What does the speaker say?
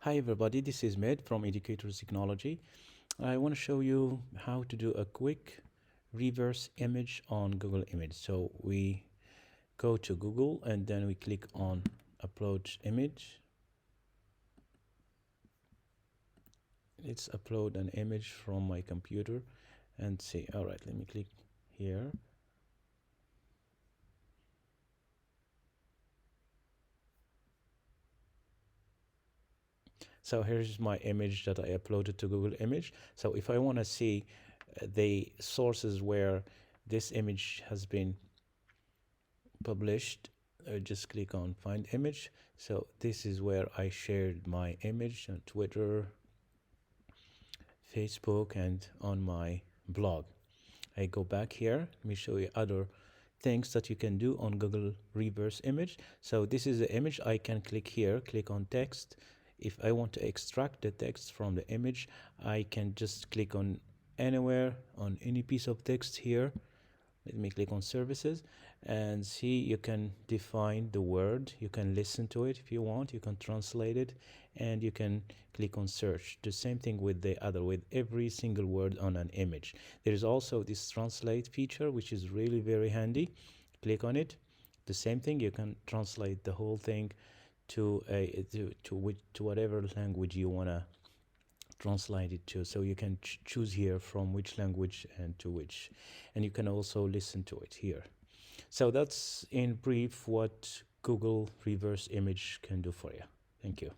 Hi everybody, this is Med from Educators Technology. I want to show you how to do a quick reverse image on Google Image. So we go to Google and then we click on upload image. Let's upload an image from my computer and see. All right, let me click here. So here's my image that I uploaded to Google Image. So if I want to see the sources where this image has been published, just click on find image. So this is where I shared my image on Twitter, Facebook, and on my blog. I go back here. Let me show you other things that you can do on Google reverse image. So this is the image. I can click here, click on text. If I want to extract the text from the image, I can just click on anywhere on any piece of text here. Let me click on services and see, you can define the word, you can listen to it if you want, you can translate it, and you can click on search. The same thing with the other, with every single word on an image. There is also this translate feature, which is really very handy. Click on it. The same thing, you can translate the whole thing to whatever language you want to translate it to. So you can choose here from which language and to which, and you can also listen to it here. So that's in brief what Google reverse image can do for you. Thank you.